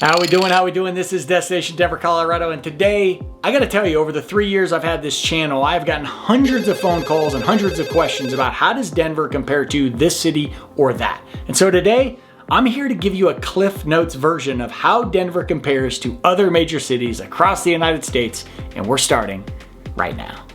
How we doing? How we doing? This is Destination Denver, Colorado, and today, I gotta tell you, over the 3 years I've had this channel, I've gotten hundreds of phone calls and hundreds of questions about how does Denver compare to this city or that. And so today, I'm here to give you a Cliff Notes version of how Denver compares to other major cities across the United States, and we're starting right now.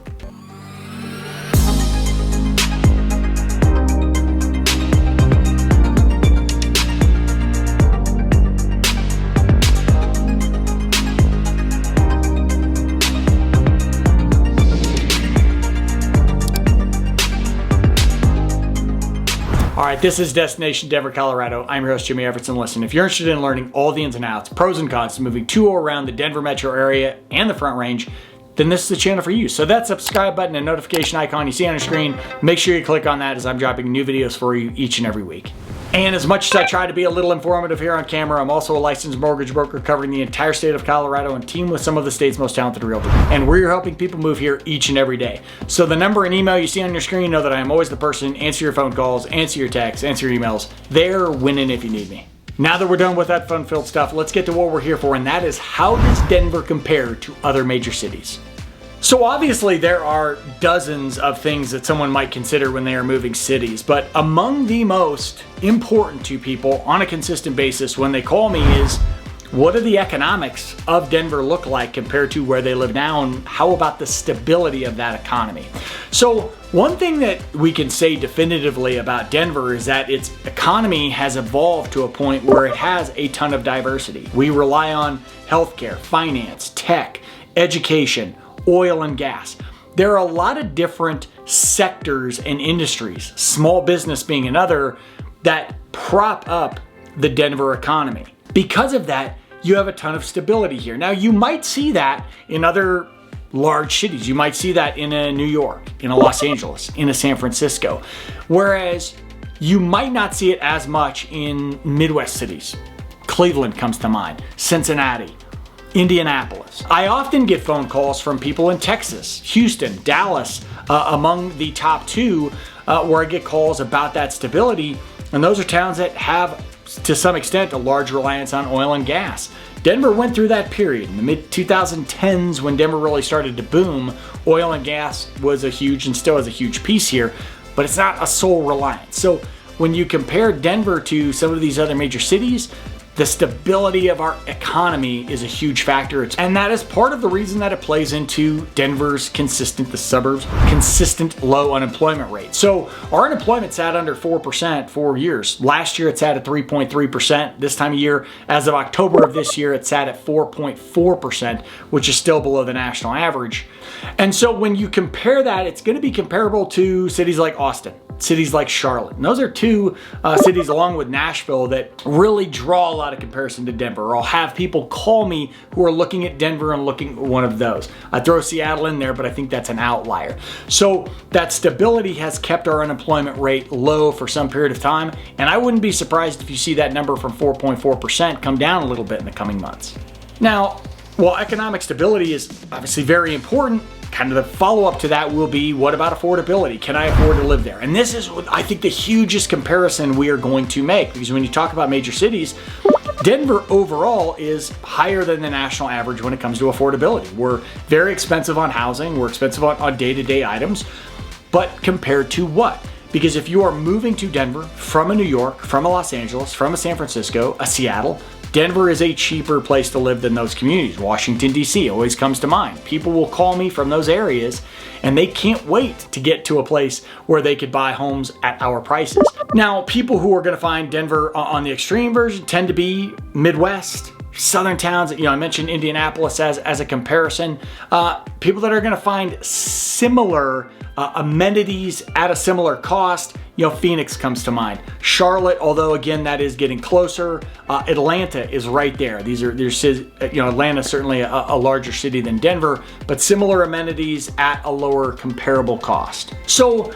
All right, this is Destination Denver, Colorado. I'm your host, Jimmy Everson. Listen, if you're interested in learning all the ins and outs, pros and cons to moving to or around the Denver metro area and the Front Range, then this is the channel for you. So that subscribe button and notification icon you see on your screen, make sure you click on that as I'm dropping new videos for you each and every week. And as much as I try to be a little informative here on camera, I'm also a licensed mortgage broker covering the entire state of Colorado and team with some of the state's most talented realtors. And we're helping people move here each and every day. So the number and email you see on your screen, know that I am always the person, answer your phone calls, answer your texts, answer your emails. They're winning if you need me. Now that we're done with that fun-filled stuff, let's get to what we're here for, and that is how does Denver compare to other major cities? So obviously there are dozens of things that someone might consider when they are moving cities, but among the most important to people on a consistent basis when they call me is, what do the economics of Denver look like compared to where they live now, and how about the stability of that economy? So one thing that we can say definitively about Denver is that its economy has evolved to a point where it has a ton of diversity. We rely on healthcare, finance, tech, education, oil and gas. There are a lot of different sectors and industries, small business being another, that prop up the Denver economy. Because of that, you have a ton of stability here. Now, you might see that in other large cities. You might see that in a New York, in a Los Angeles, in a San Francisco, whereas you might not see it as much in Midwest cities. Cleveland comes to mind, Cincinnati, Indianapolis. I often get phone calls from people in Texas, Houston, Dallas, among the top two, where I get calls about that stability. And those are towns that have, to some extent, a large reliance on oil and gas. Denver went through that period in the mid-2010s when Denver really started to boom. Oil and gas was a huge and still is a huge piece here, but it's not a sole reliance. So when you compare Denver to some of these other major cities, the stability of our economy is a huge factor. And that is part of the reason that it plays into Denver's the suburbs' consistent low unemployment rate. So our unemployment sat under 4% for years. Last year it sat at 3.3%. This time of year, as of October of this year, it sat at 4.4%, which is still below the national average. And so when you compare that, it's gonna be comparable to cities like Austin, cities like Charlotte. And those are two cities along with Nashville that really draw a lot of comparison to Denver. Or I'll have people call me who are looking at Denver and looking at one of those. I throw Seattle in there, but I think that's an outlier. So that stability has kept our unemployment rate low for some period of time. And I wouldn't be surprised if you see that number from 4.4% come down a little bit in the coming months. Now, while economic stability is obviously very important, kind of the follow-up to that will be, what about affordability? Can I afford to live there? And this is, I think, the hugest comparison we are going to make, because when you talk about major cities, Denver overall is higher than the national average when it comes to affordability. We're very expensive on housing, we're expensive on day-to-day items, but compared to what? Because if you are moving to Denver from a New York, from a Los Angeles, from a San Francisco, a Seattle, Denver is a cheaper place to live than those communities. Washington, D.C. always comes to mind. People will call me from those areas and they can't wait to get to a place where they could buy homes at our prices. Now, people who are going to find Denver on the extreme version tend to be Midwest, southern towns. I mentioned Indianapolis as a comparison. People that are going to find similar amenities at a similar cost, Phoenix comes to mind. Charlotte, although again that is getting closer. Atlanta is right there. Atlanta is certainly a larger city than Denver, but similar amenities at a lower comparable cost. So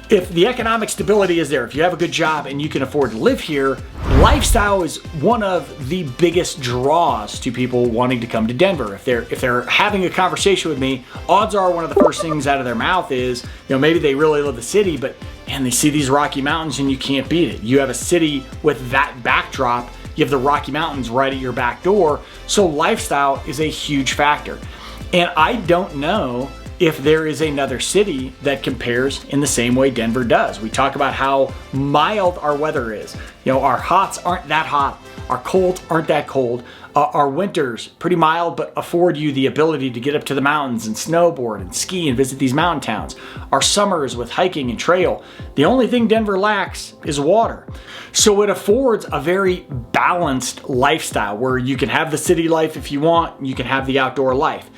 if the economic stability is there, if you have a good job and you can afford to live here, lifestyle is one of the biggest draws to people wanting to come to Denver. If they're having a conversation with me, odds are one of the first things out of their mouth is, maybe they really love the city, but man, they see these Rocky Mountains and you can't beat it. You have a city with that backdrop You have the Rocky Mountains right at your back door. So lifestyle is a huge factor. And I don't know if there is another city that compares in the same way Denver does. We talk about how mild our weather is. Our hots aren't that hot. Our colds aren't that cold. Our winters, pretty mild, but afford you the ability to get up to the mountains and snowboard and ski and visit these mountain towns. Our summers with hiking and trail. The only thing Denver lacks is water. So it affords a very balanced lifestyle where you can have the city life if you want, you can have the outdoor life.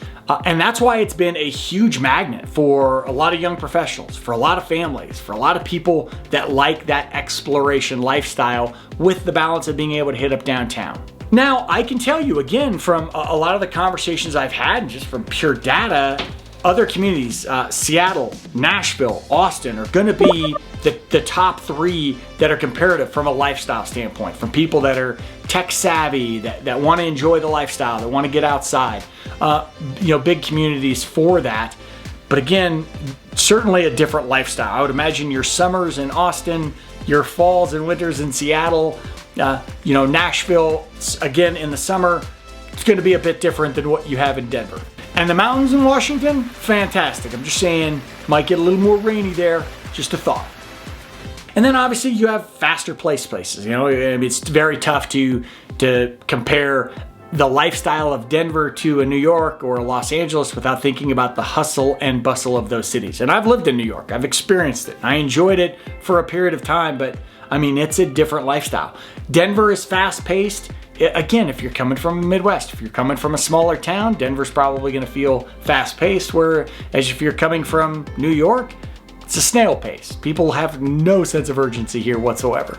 And that's why it's been a huge magnet for a lot of young professionals, for a lot of families, for a lot of people that like that exploration lifestyle with the balance of being able to hit up downtown. Now, I can tell you again from a lot of the conversations I've had, just from pure data, other communities, Seattle, Nashville, Austin are going to be the top 3 that are comparative from a lifestyle standpoint, from people that are tech savvy, that want to enjoy the lifestyle, that want to get outside. Big communities for that. But again, certainly a different lifestyle. I would imagine your summers in Austin, your falls and winters in Seattle, Nashville, again in the summer, it's going to be a bit different than what you have in Denver. And the mountains in Washington, fantastic. I'm just saying, might get a little more rainy there, just a thought. And then obviously you have faster places. It's very tough to compare the lifestyle of Denver to a New York or a Los Angeles without thinking about the hustle and bustle of those cities. And I've lived in New York. I've experienced it. I enjoyed it for a period of time, but it's a different lifestyle. Denver is fast paced. Again, if you're coming from the Midwest, if you're coming from a smaller town, Denver's probably going to feel fast paced, whereas if you're coming from New York, it's a snail pace. People have no sense of urgency here whatsoever.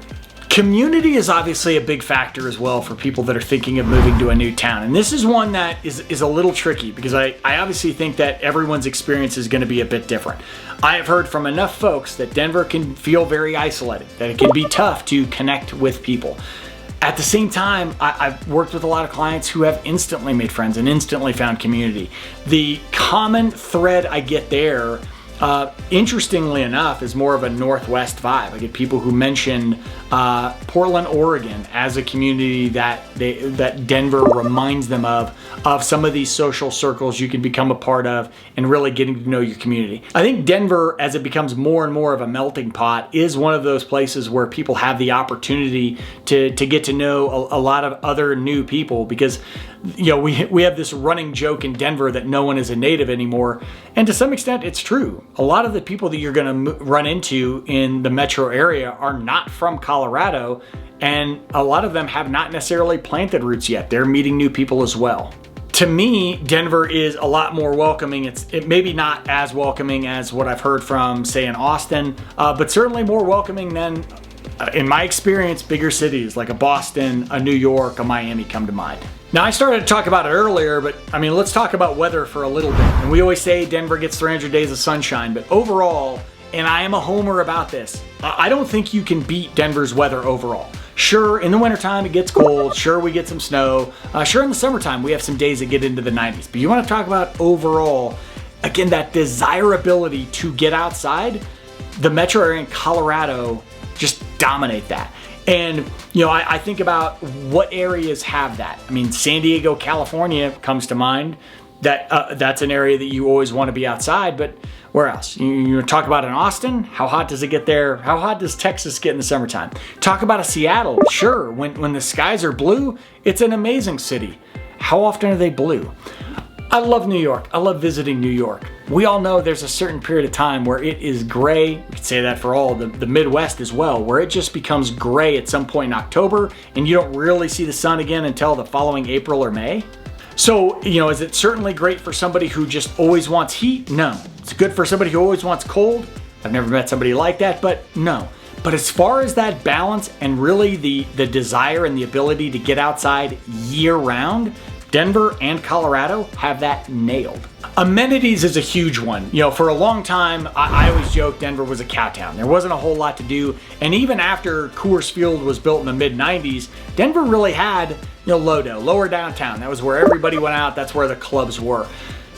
Community is obviously a big factor as well for people that are thinking of moving to a new town. And this is one that is a little tricky because I obviously think that everyone's experience is going to be a bit different. I have heard from enough folks that Denver can feel very isolated, that it can be tough to connect with people. At the same time, I've worked with a lot of clients who have instantly made friends and instantly found community. The common thread I get there, interestingly enough, is more of a Northwest vibe. I get people who mention Portland, Oregon as a community that Denver reminds them of some of these social circles you can become a part of and really getting to know your community. I think Denver, as it becomes more and more of a melting pot, is one of those places where people have the opportunity to get to know a lot of other new people because we have this running joke in Denver that no one is a native anymore. And to some extent, it's true. A lot of the people that you're going to run into in the metro area are not from Colorado, and a lot of them have not necessarily planted roots yet. They're meeting new people as well. To me, Denver is a lot more welcoming. It maybe not as welcoming as what I've heard from, say, in Austin, but certainly more welcoming than, in my experience, bigger cities like a Boston, a New York, a Miami come to mind. Now, I started to talk about it earlier, but let's talk about weather for a little bit. And we always say Denver gets 300 days of sunshine, but overall, and I am a homer about this, I don't think you can beat Denver's weather overall. Sure, in the wintertime it gets cold. Sure, we get some snow. Sure, in the summertime we have some days that get into the 90s. But you want to talk about overall, again, that desirability to get outside, the metro area in Colorado just dominate that. And, I think about what areas have that. San Diego, California comes to mind. That's an area that you always want to be outside, but where else? You talk about in Austin, how hot does it get there? How hot does Texas get in the summertime? Talk about a Seattle, sure, when the skies are blue, it's an amazing city. How often are they blue? I love New York. I love visiting New York. We all know there's a certain period of time where it is gray. You could say that for all the Midwest as well, where it just becomes gray at some point in October and you don't really see the sun again until the following April or May. So, is it certainly great for somebody who just always wants heat? No. It's good for somebody who always wants cold. I've never met somebody like that, but no. But as far as that balance and really the desire and the ability to get outside year round, Denver and Colorado have that nailed. Amenities is a huge one. For a long time, I always joke Denver was a cow town. There wasn't a whole lot to do. And even after Coors Field was built in the mid-90s, Denver really had, lower downtown. That was where everybody went out. That's where the clubs were.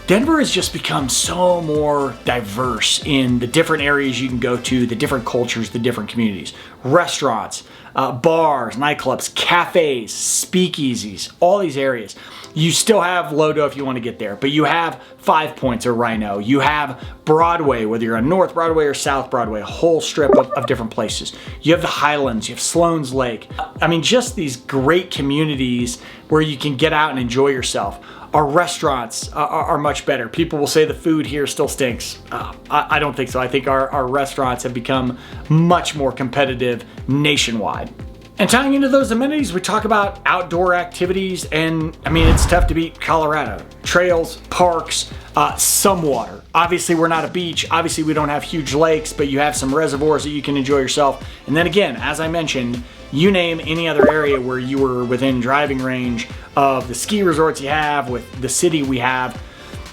Denver has just become so more diverse in the different areas you can go to, the different cultures, the different communities, restaurants, bars, nightclubs, cafes, speakeasies, all these areas. You still have Lodo if you want to get there, but you have Five Points or Rhino. You have Broadway, whether you're on North Broadway or South Broadway, a whole strip of different places. You have the Highlands, you have Sloan's Lake. I mean, just these great communities where you can get out and enjoy yourself. Our restaurants are much better. People will say the food here still stinks. I don't think so. I think our restaurants have become much more competitive nationwide. And tying into those amenities, we talk about outdoor activities, and I mean, it's tough to beat Colorado. Trails, parks, some water. Obviously, we're not a beach. Obviously, we don't have huge lakes, but you have some reservoirs that you can enjoy yourself. And then again, as I mentioned, you name any other area where you were within driving range of the ski resorts you have, with the city we have,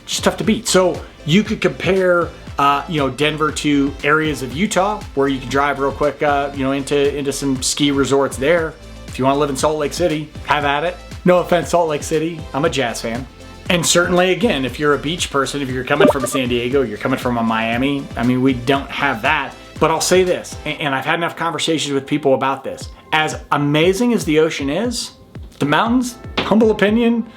just tough to beat. So you could compare Denver to areas of Utah where you can drive real quick, into some ski resorts there. If you want to live in Salt Lake City, have at it. No offense, Salt Lake City. I'm a Jazz fan. And certainly, again, if you're a beach person, if you're coming from San Diego, you're coming from a Miami, I mean, we don't have that. But I'll say this, and I've had enough conversations with people about this. As amazing as the ocean is, the mountains, humble opinion,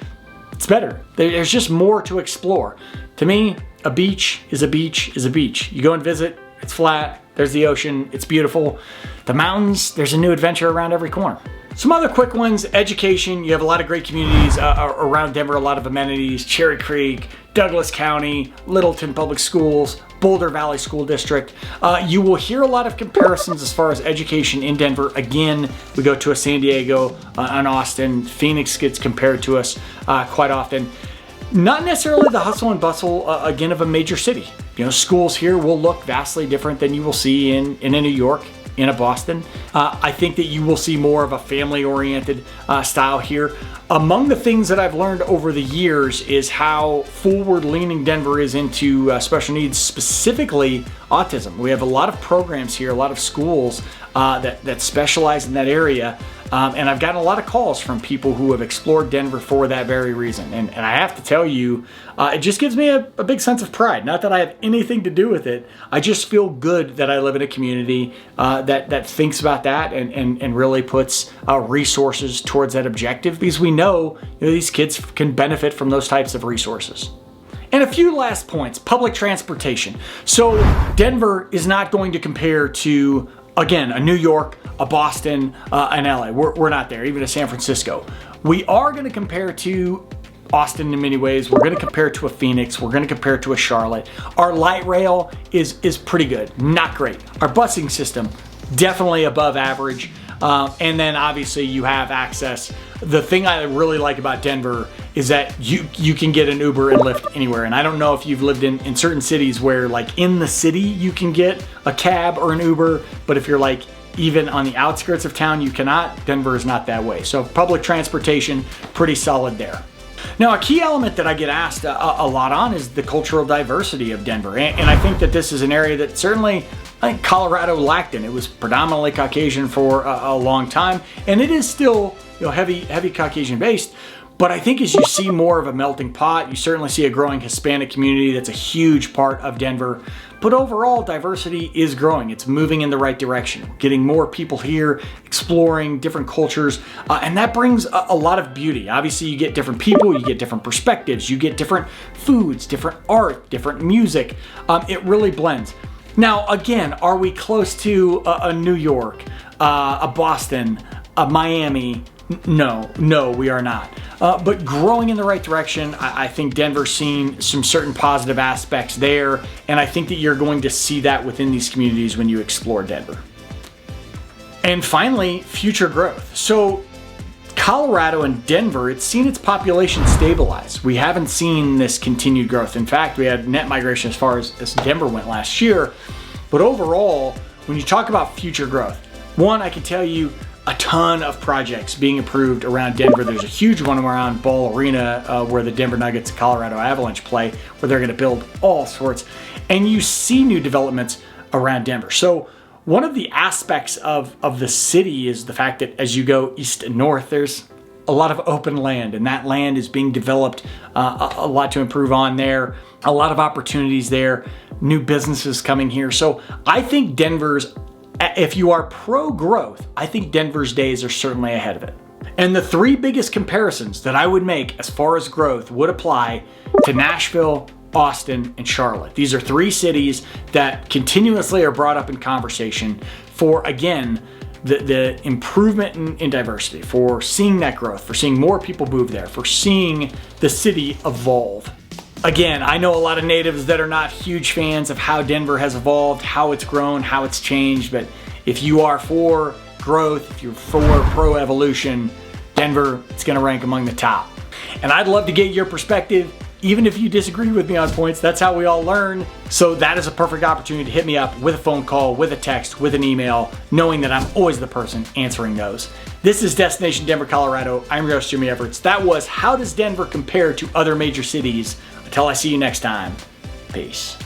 it's better. There's just more to explore. To me, a beach is a beach is a beach. You go and visit, it's flat, there's the ocean, it's beautiful. The mountains, there's a new adventure around every corner. Some other quick ones, education. You have a lot of great communities around Denver, a lot of amenities. Cherry Creek, Douglas County, Littleton Public Schools, Boulder Valley School District. You will hear a lot of comparisons as far as education in Denver. Again, we go to a San Diego, an Austin, Phoenix gets compared to us quite often. Not necessarily the hustle and bustle, again, of a major city. Schools here will look vastly different than you will see in a New York, in a Boston. I think that you will see more of a family-oriented style here. Among the things that I've learned over the years is how forward-leaning Denver is into special needs, specifically autism. We have a lot of programs here, a lot of schools that specialize in that area. And I've gotten a lot of calls from people who have explored Denver for that very reason. And I have to tell you, it just gives me a big sense of pride. Not that I have anything to do with it. I just feel good that I live in a community that thinks about that and really puts resources towards that objective, because we know these kids can benefit from those types of resources. And a few last points. Public transportation. So Denver is not going to compare to, again, a New York, a Boston, an LA. We're not there, even a San Francisco. We are going to compare to Austin in many ways. We're going to compare to a Phoenix. We're going to compare to a Charlotte. Our light rail is pretty good, not great. Our busing system, definitely above average. And then obviously you have access. The thing I really like about Denver is that you can get an Uber and Lyft anywhere. And I don't know if you've lived in certain cities where, like, in the city you can get a cab or an Uber, but if you're like even on the outskirts of town, you cannot. Denver is not that way. So public transportation, pretty solid there. Now, a key element that I get asked a lot on is the cultural diversity of Denver. And I think that this is an area that certainly I think Colorado lacked in. It was predominantly Caucasian for a long time, and it is still heavy Caucasian based. But I think as you see more of a melting pot, you certainly see a growing Hispanic community. That's a huge part of Denver. But overall, diversity is growing. It's moving in the right direction. Getting more people here, exploring different cultures, and that brings a lot of beauty. Obviously, you get different people, you get different perspectives, you get different foods, different art, different music. It really blends. Now, again, are we close to a New York, a Boston, a Miami? No, we are not. But growing in the right direction. I think Denver's seen some certain positive aspects there, and I think that you're going to see that within these communities when you explore Denver. And finally, future growth. So Colorado and Denver, it's seen its population stabilize. We haven't seen this continued growth. In fact, we had net migration as far as Denver went last year. But overall, when you talk about future growth, one, I can tell you, a ton of projects being approved around Denver. There's a huge one around Ball Arena where the Denver Nuggets and Colorado Avalanche play, where they're going to build all sorts. And you see new developments around Denver. So one of the aspects of the city is the fact that as you go east and north, there's a lot of open land, and that land is being developed, a lot to improve on there, a lot of opportunities there, new businesses coming here. So I think Denver's If you are pro-growth, I think Denver's days are certainly ahead of it. And the three biggest comparisons that I would make as far as growth would apply to Nashville, Austin, and Charlotte. These are three cities that continuously are brought up in conversation for, again, the improvement in diversity, for seeing that growth, for seeing more people move there, for seeing the city evolve. Again, I know a lot of natives that are not huge fans of how Denver has evolved, how it's grown, how it's changed, but if you are for growth, if you're for pro-evolution, Denver, it's gonna rank among the top. And I'd love to get your perspective, even if you disagree with me on points. That's how we all learn. So that is a perfect opportunity to hit me up with a phone call, with a text, with an email, knowing that I'm always the person answering those. This is Destination Denver, Colorado. I'm your host, Jimmy Everts. That was How Does Denver Compare to Other Major Cities? Until I see you next time, peace.